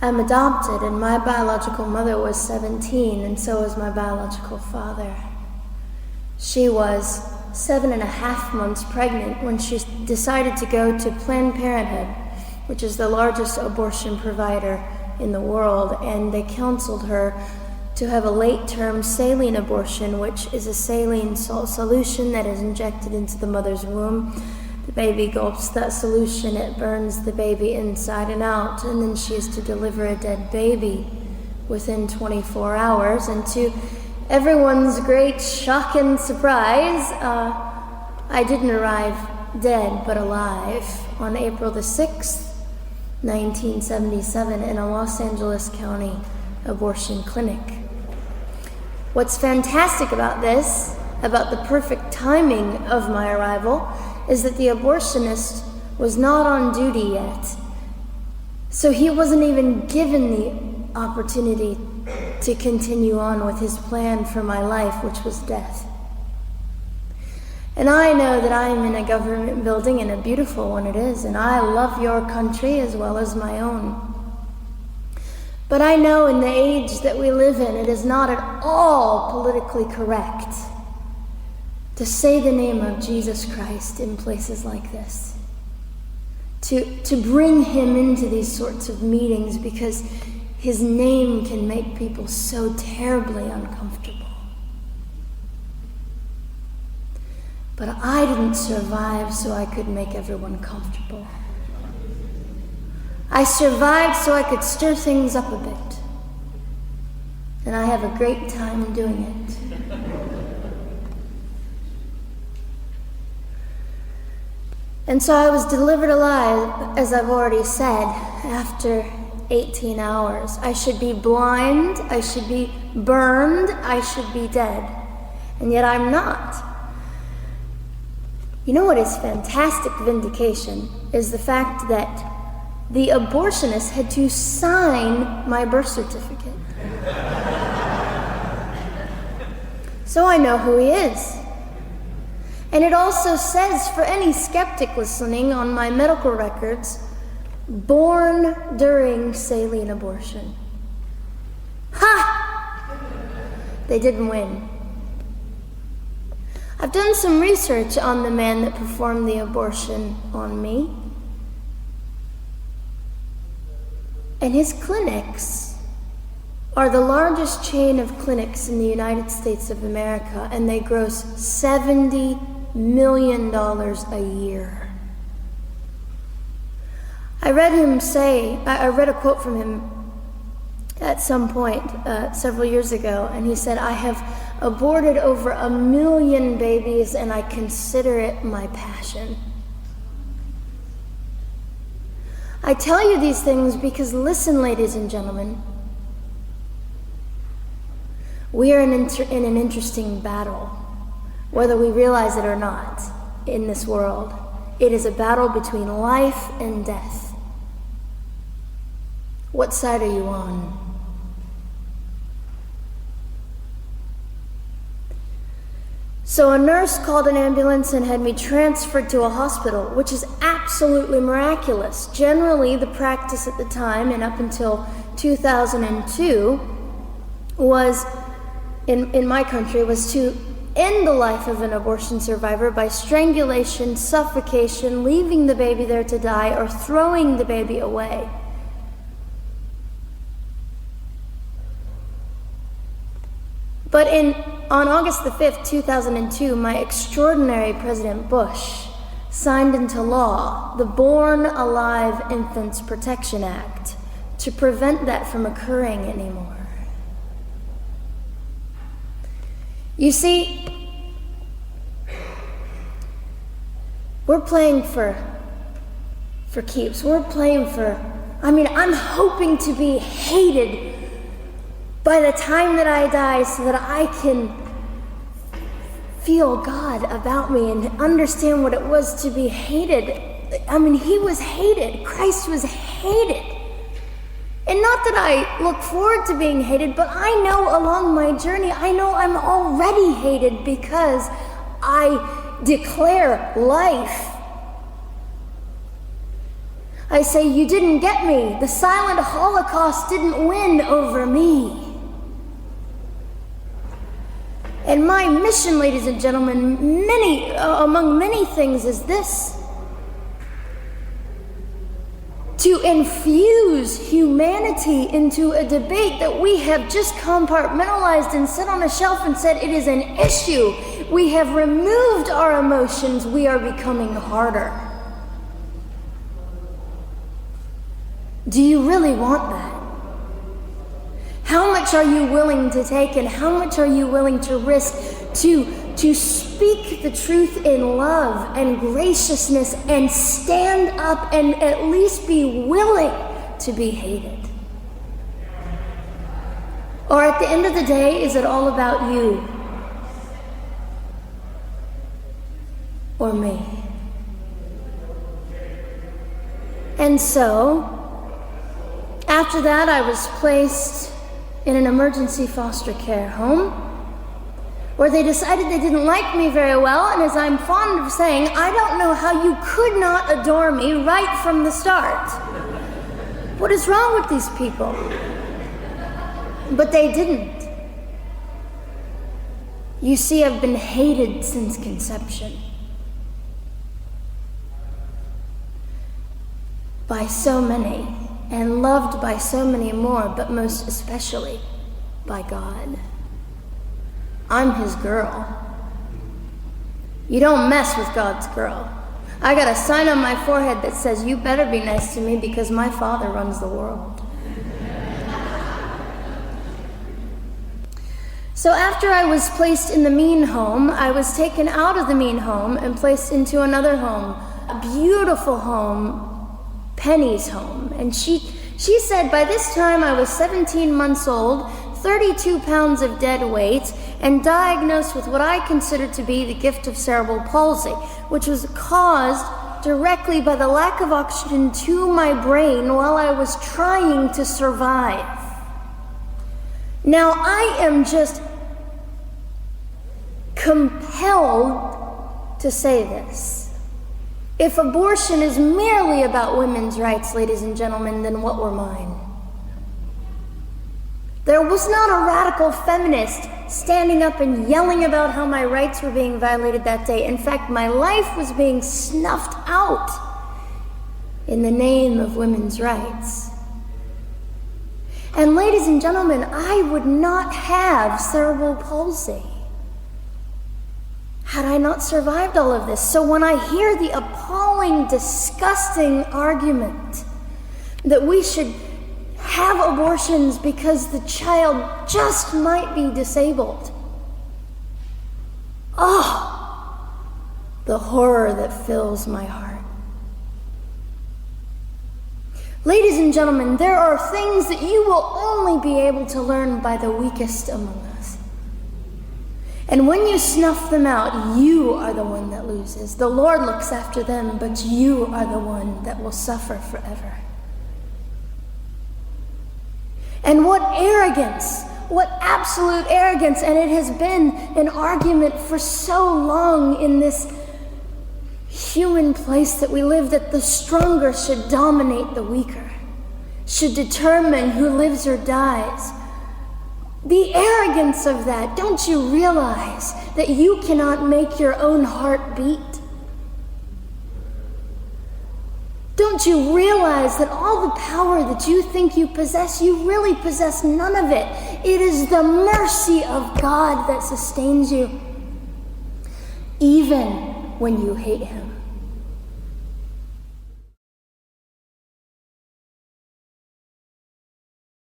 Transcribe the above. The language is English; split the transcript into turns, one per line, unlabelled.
I'm adopted, and my biological mother was 17, and so was my biological father. She was 7.5 months pregnant when she decided to go to Planned Parenthood, which is the largest abortion provider in the world, and they counseled her to have a late-term saline abortion, which is a saline salt solution that is injected into the mother's womb. The baby gulps that solution, it burns the baby inside and out, and then she is to deliver a dead baby within 24 hours. And to everyone's great shock and surprise, I didn't arrive dead but alive on April the 6th, 1977 in a Los Angeles County abortion clinic. What's fantastic about this, about the perfect timing of my arrival, is that the abortionist was not on duty yet. So he wasn't even given the opportunity to continue on with his plan for my life, which was death. And I know that I am in a government building, and a beautiful one it is, and I love your country as well as my own. But I know in the age that we live in, it is not at all politically correct to say the name of Jesus Christ in places like this. To bring him into these sorts of meetings, because his name can make people so terribly uncomfortable. But I didn't survive so I could make everyone comfortable. I survived so I could stir things up a bit. And I have a great time doing it. And so I was delivered alive, as I've already said, after 18 hours. I should be blind, I should be burned, I should be dead. And yet I'm not. You know what is fantastic vindication is the fact that the abortionist had to sign my birth certificate. So I know who he is. And it also says, for any skeptic listening, on my medical records, born during saline abortion. Ha! They didn't win. I've done some research on the man that performed the abortion on me. And his clinics are the largest chain of clinics in the United States of America, and they gross $70 million a year. I read a quote from him at some point several years ago, and he said, "I have aborted over 1 million babies, and I consider it my passion." I tell you these things because, listen, ladies and gentlemen, we are in an interesting battle, whether we realize it or not, in this world. It is a battle between life and death. What side are you on? So a nurse called an ambulance and had me transferred to a hospital, which is absolutely miraculous. Generally, the practice at the time, and up until 2002, was, in my country, was to end the life of an abortion survivor by strangulation, suffocation, leaving the baby there to die, or throwing the baby away. But on August the 5th, 2002, my extraordinary President Bush signed into law the Born Alive Infants Protection Act to prevent that from occurring anymore. You see, we're playing for keeps. We're playing I'm hoping to be hated by the time that I die, so that I can feel God about me and understand what it was to be hated. He was hated. Christ was hated. And not that I look forward to being hated, but I know along my journey, I know I'm already hated because I declare life. I say, you didn't get me. The silent Holocaust didn't win over me. And my mission, ladies and gentlemen, among many things, is this: to infuse humanity into a debate that we have just compartmentalized and set on a shelf and said it is an issue. We have removed our emotions. We are becoming harder. Do you really want that? How much are you willing to take, and how much are you willing to risk to speak the truth in love and graciousness and stand up and at least be willing to be hated? Or at the end of the day, is it all about you or me? And so, after that, I was placed in an emergency foster care home where they decided they didn't like me very well, and as I'm fond of saying, I don't know how you could not adore me right from the start. What is wrong with these people? But they didn't. You see, I've been hated since conception by so many, and loved by so many more, but most especially by God. I'm his girl. You don't mess with God's girl. I got a sign on my forehead that says, you better be nice to me because my Father runs the world. So after I was placed in the mean home, I was taken out of the mean home and placed into another home, a beautiful home, Penny's home. And she said by this time I was 17 months old, 32 pounds of dead weight, and diagnosed with what I considered to be the gift of cerebral palsy, which was caused directly by the lack of oxygen to my brain while I was trying to survive. Now I am just compelled to say this. If abortion is merely about women's rights, ladies and gentlemen, then what were mine? There was not a radical feminist standing up and yelling about how my rights were being violated that day. In fact, my life was being snuffed out in the name of women's rights. And ladies and gentlemen, I would not have cerebral palsy had I not survived all of this. So when I hear the appalling, disgusting argument that we should have abortions because the child just might be disabled, oh, the horror that fills my heart. Ladies and gentlemen, there are things that you will only be able to learn by the weakest among us. And when you snuff them out, you are the one that loses. The Lord looks after them, but you are the one that will suffer forever. And what arrogance, what absolute arrogance, and it has been an argument for so long in this human place that we live, that the stronger should dominate the weaker, should determine who lives or dies. The arrogance of that, don't you realize that you cannot make your own heart beat? Don't you realize that all the power that you think you possess, you really possess none of it? It is the mercy of God that sustains you, even when you hate him.